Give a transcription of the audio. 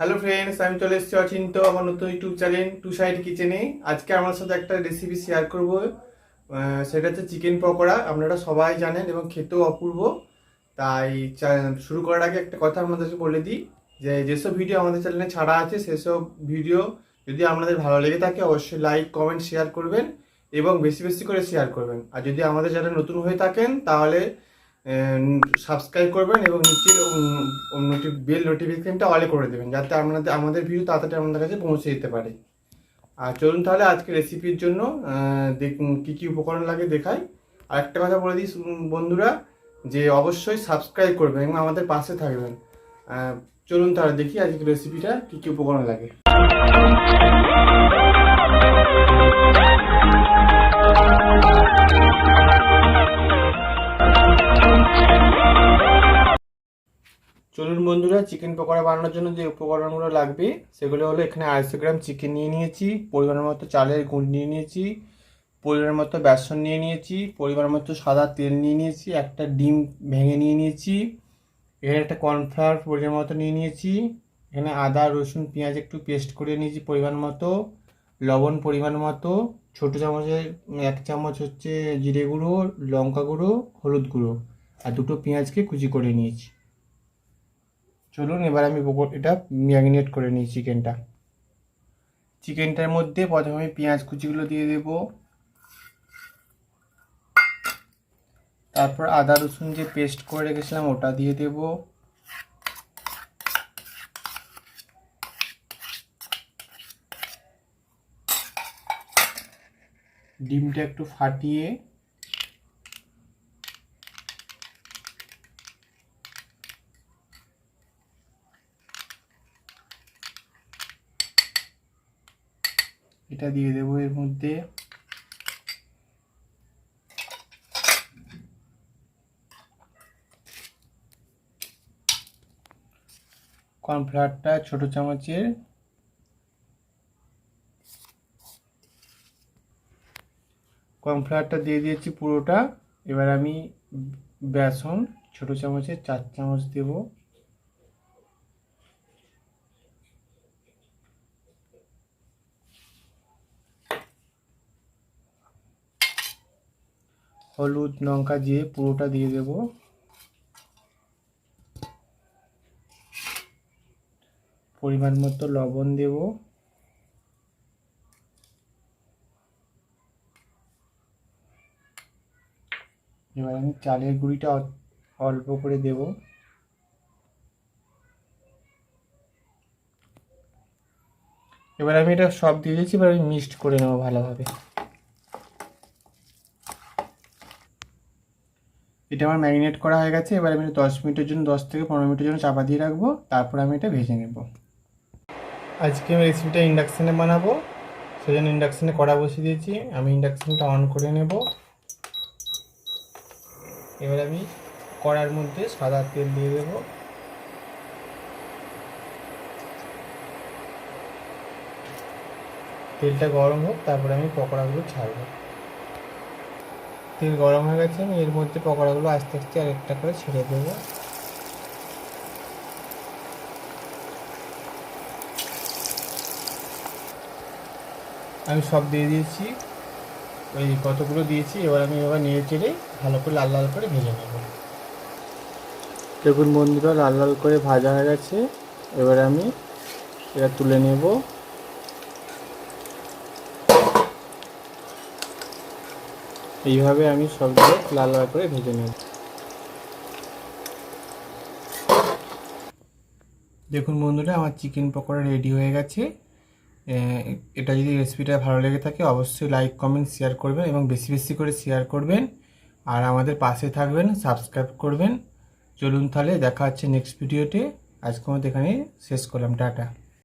Hello friends, আমি চলে এসেছি অচিন্ত আমার নতুন ইউটিউব চ্যানেল টু সাইড কিচেনে। আজকে আমার সাথে একটা রেসিপি শেয়ার করব। সেটা হচ্ছে চিকেন পকোড়া। আপনারা সবাই জানেন এবং খেতেও অপূর্ব। তাই শুরু করার আগে একটা কথা আপনাদেরকে বলে দিই যে যেসব ভিডিও আমাদের চ্যানেলে ছাড়া আছে সেসব ভিডিও যদি আপনাদের ভালো লেগে থাকে অবশ্যই লাইক কমেন্ট শেয়ার করবেন এবং বেশি বেশি করে শেয়ার করবেন। আর যদি আমাদের চ্যানেল নতুন হয়ে থাকেন তাহলে সাবস্ক্রাইব করবেন এবং নিচের বেল নোটিফিকেশনটা অলে করে দেবেন, যাতে আমাদের ভিডিও তাড়াতাড়ি আপনাদের কাছে পৌঁছে যেতে পারে। আর চলুন তাহলে আজকে রেসিপির জন্য দেখুন কী কী উপকরণ লাগে দেখাই। আর একটা কথা বলে দিই বন্ধুরা, যে অবশ্যই সাবস্ক্রাইব করবেন এবং আমাদের পাশে থাকবেন। চলুন তাহলে দেখি আজকে রেসিপিটা কী কী উপকরণ লাগে। চলুন বন্ধুরা, চিকেন পকোড়া বানানোর জন্য যে উপকরণগুলো লাগবে সেগুলো হলো, এখানে 250 গ্রাম চিকেন নিয়ে নিয়েছি, পরিমাণ মতো চালের গুঁড়ি নিয়ে নিয়েছি, পরিমাণ মতো বেসন নিয়ে নিয়েছি, পরিমাণ মতো সাদা তেল নিয়ে নিয়েছি, একটা ডিম ভেঙে নিয়ে নিয়েছি, এখানে একটা কর্নফ্লাওয়ার পরিমাণ মতো নিয়ে নিয়েছি, এখানে আদা রসুন পেঁয়াজ একটু পেস্ট করে নিয়েছি পরিমাণ মতো, লবণ পরিমাণ মতো, ছোটো চামচের 1 চামচ হচ্ছে জিরে গুঁড়ো, লঙ্কা গুঁড়ো, হলুদ গুঁড়ো, আর দুটো পেঁয়াজকে কুচি করে নিয়েছি। চলুন এবার আমি এটা ম্যারিনেট করে নিই চিকেনটার মধ্যে প্রথমে আমি পেঁয়াজ কুচিগুলো দিয়ে দেব, তারপর আদা রসুন যে পেস্ট করে রেখেছিলাম ওটা দিয়ে দেব, ডিমটা একটু ফাটিয়ে এটা দিয়ে দেবো এর মধ্যে। কর্নফ্লাওয়ারটা ছোট চামচের, কর্নফ্লাওয়ারটা দিয়ে দিয়েছি পুরোটা। এবার আমি বেসন ছোট চামচের 4 চামচ দেব, হলুদ লঙ্কা দিয়ে পুরোটা দিয়ে দেব, পরিমাণ মতো লবণ দেব, এবার আমি চালের গুঁড়িটা অল্প করে দেব, এবার আমি এটা সব দিয়ে দিয়েছি। এবার আমি মিক্সড করে নেবো ভালোভাবে। এটা আমার ম্যারিনেট করা হয়ে গেছে। এবার আমি 10 মিনিটের জন্য 10 থেকে 15 মিনিটের জন্য চাপা দিয়ে রাখবো, তারপর আমি এটা ভেজে নেব। আজকে আমি রেসিপিটা ইন্ডাকশানে বানাবো, সেজন্য ইন্ডাকশানে কড়া বসিয়ে দিয়েছি। আমি ইন্ডাকশানটা অন করে নেব। এবার আমি কড়ার মধ্যে সাদা তেল দিয়ে দেব, তেলটা গরম হোক, তারপরে আমি পকোড়াগুলো ছাড়বো। তেল গরম হয়ে গেছে, আমি এর মধ্যে পকোড়াগুলো আস্তে আস্তে আরেকটা করে ছেড়ে দেবো। আমি সব দিয়ে দিয়েছি, ওই কতগুলো দিয়েছি। এবার আমি নেড়ে চেড়ে ভালো করে লাল লাল করে ভেজে নেব। দেখুন বন্ধুরা, লাল লাল করে ভাজা হয়ে গেছে। এবার আমি এটা তুলে নেব। এইভাবে আমি সবগুলো লাল লাল করে ভেজে নেব। দেখুন বন্ধুরা, আমার চিকেন পকোড়া রেডি হয়ে গেছে। এটা যদি রেসিপিটা ভালো লেগে থাকে অবশ্যই লাইক কমেন্ট শেয়ার করবেন এবং বেশি বেশি করে শেয়ার করবেন। আর আমাদের পাশে থাকবেন, সাবস্ক্রাইব করবেন। চলুন তাহলে দেখা হচ্ছে নেক্সট ভিডিওতে। আজকের মতো এখানে শেষ করলাম, টাটা।